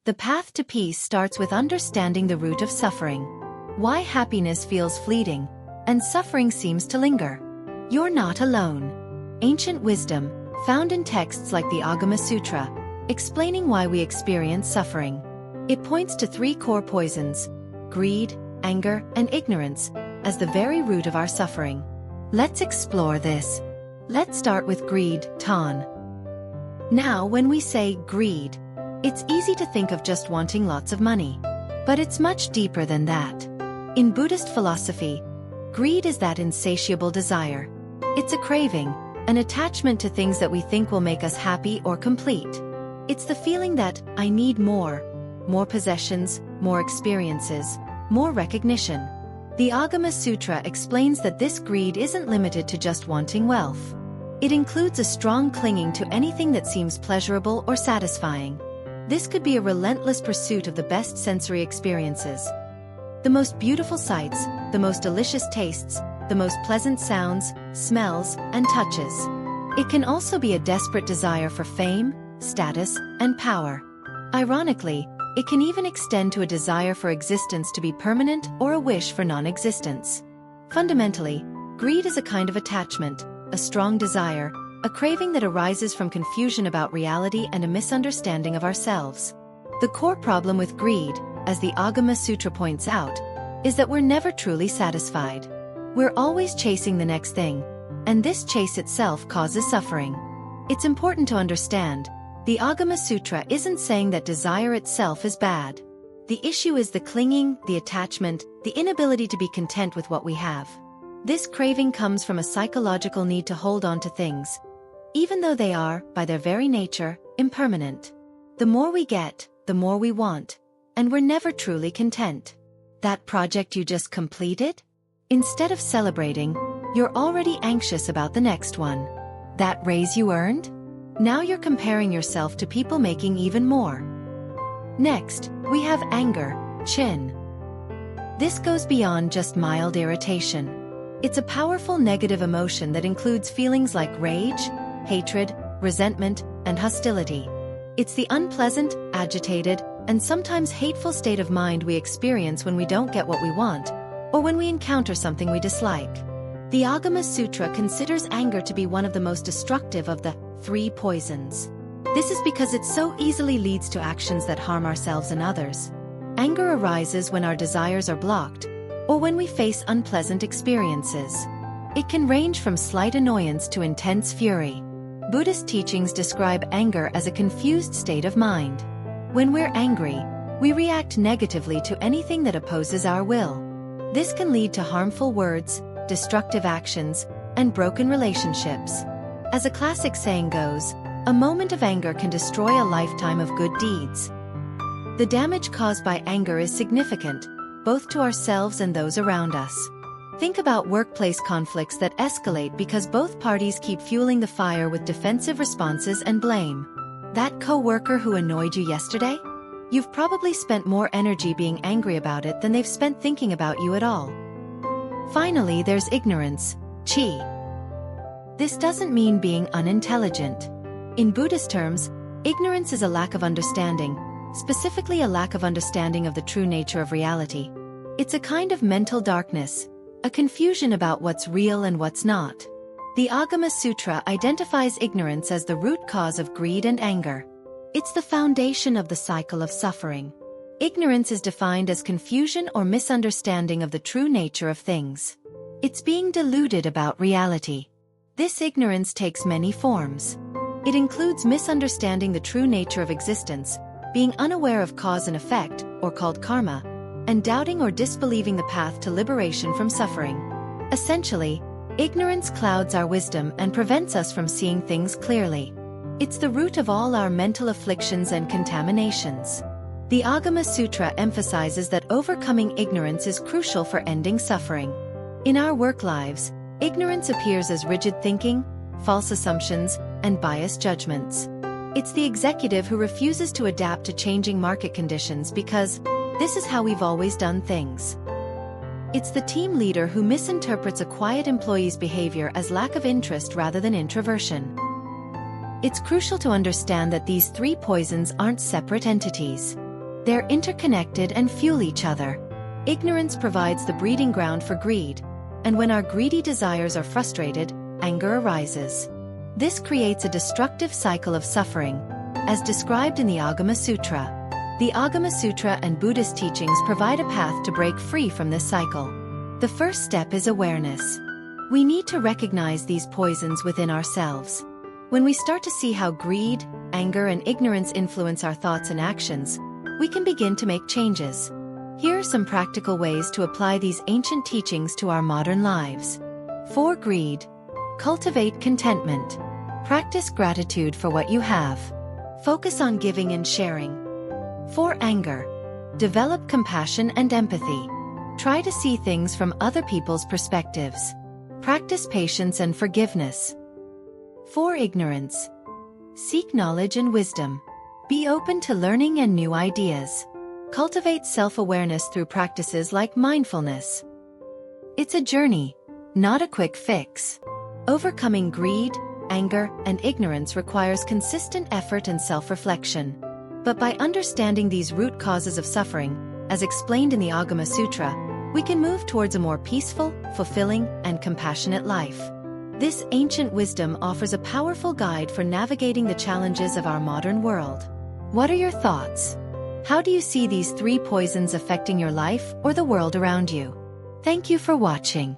The path to peace starts with understanding the root of suffering. Why happiness feels fleeting, and suffering seems to linger. You're not alone. Ancient wisdom, found in texts like the Āgama Sūtra, explaining why we experience suffering. It points to three core poisons: greed, anger, and ignorance, as the very root of our suffering. Let's explore this. Let's start with greed, Chēn. Now, when we say greed, it's easy to think of just wanting lots of money. But it's much deeper than that. In Buddhist philosophy, greed is that insatiable desire. It's a craving, an attachment to things that we think will make us happy or complete. It's the feeling that I need more possessions, more experiences, more recognition. The Āgama Sūtra explains that this greed isn't limited to just wanting wealth. It includes a strong clinging to anything that seems pleasurable or satisfying. This could be a relentless pursuit of the best sensory experiences. The most beautiful sights, the most delicious tastes, the most pleasant sounds, smells, and touches. It can also be a desperate desire for fame, status, and power. Ironically, it can even extend to a desire for existence to be permanent or a wish for non-existence. Fundamentally, greed is a kind of attachment, a strong desire, a craving that arises from confusion about reality and a misunderstanding of ourselves. The core problem with greed, as the Āgama Sūtra points out, is that we're never truly satisfied. We're always chasing the next thing, and this chase itself causes suffering. It's important to understand, the Āgama Sūtra isn't saying that desire itself is bad. The issue is the clinging, the attachment, the inability to be content with what we have. This craving comes from a psychological need to hold on to things, even though they are, by their very nature, impermanent. The more we get, the more we want, and we're never truly content. That project you just completed? Instead of celebrating, you're already anxious about the next one. That raise you earned? Now you're comparing yourself to people making even more. Next, we have anger, Chēn. This goes beyond just mild irritation. It's a powerful negative emotion that includes feelings like rage, hatred, resentment, and hostility. It's the unpleasant, agitated, and sometimes hateful state of mind we experience when we don't get what we want, or when we encounter something we dislike. The Āgama Sūtra considers anger to be one of the most destructive of the three poisons. This is because it so easily leads to actions that harm ourselves and others. Anger arises when our desires are blocked, or when we face unpleasant experiences. It can range from slight annoyance to intense fury. Buddhist teachings describe anger as a confused state of mind. When we're angry, we react negatively to anything that opposes our will. This can lead to harmful words, destructive actions, and broken relationships. As a classic saying goes, a moment of anger can destroy a lifetime of good deeds. The damage caused by anger is significant, both to ourselves and those around us. Think about workplace conflicts that escalate because both parties keep fueling the fire with defensive responses and blame. That coworker who annoyed you yesterday? You've probably spent more energy being angry about it than they've spent thinking about you at all. Finally, there's ignorance, Chi. This doesn't mean being unintelligent. In Buddhist terms, ignorance is a lack of understanding, specifically a lack of understanding of the true nature of reality. It's a kind of mental darkness, a confusion about what's real and what's not. The Āgama Sūtra identifies ignorance as the root cause of greed and anger. It's the foundation of the cycle of suffering. Ignorance is defined as confusion or misunderstanding of the true nature of things. It's being deluded about reality. This ignorance takes many forms. It includes misunderstanding the true nature of existence, being unaware of cause and effect, or called karma, and doubting or disbelieving the path to liberation from suffering. Essentially, ignorance clouds our wisdom and prevents us from seeing things clearly. It's the root of all our mental afflictions and contaminations. The Āgama Sūtra emphasizes that overcoming ignorance is crucial for ending suffering. In our work lives, ignorance appears as rigid thinking, false assumptions, and biased judgments. It's the executive who refuses to adapt to changing market conditions because this is how we've always done things. It's the team leader who misinterprets a quiet employee's behavior as lack of interest rather than introversion. It's crucial to understand that these three poisons aren't separate entities. They're interconnected and fuel each other. Ignorance provides the breeding ground for greed, and when our greedy desires are frustrated, anger arises. This creates a destructive cycle of suffering, as described in the Āgama Sūtra. The Āgama Sūtra and Buddhist teachings provide a path to break free from this cycle. The first step is awareness. We need to recognize these poisons within ourselves. When we start to see how greed, anger, and ignorance influence our thoughts and actions, we can begin to make changes. Here are some practical ways to apply these ancient teachings to our modern lives. For greed, cultivate contentment. Practice gratitude for what you have. Focus on giving and sharing. For anger, develop compassion and empathy. Try to see things from other people's perspectives. Practice patience and forgiveness. For ignorance, seek knowledge and wisdom. Be open to learning and new ideas. Cultivate self-awareness through practices like mindfulness. It's a journey, not a quick fix. Overcoming greed, anger, and ignorance requires consistent effort and self-reflection. But by understanding these root causes of suffering, as explained in the Āgama Sūtra, we can move towards a more peaceful, fulfilling, and compassionate life. This ancient wisdom offers a powerful guide for navigating the challenges of our modern world. What are your thoughts? How do you see these three poisons affecting your life or the world around you? Thank you for watching.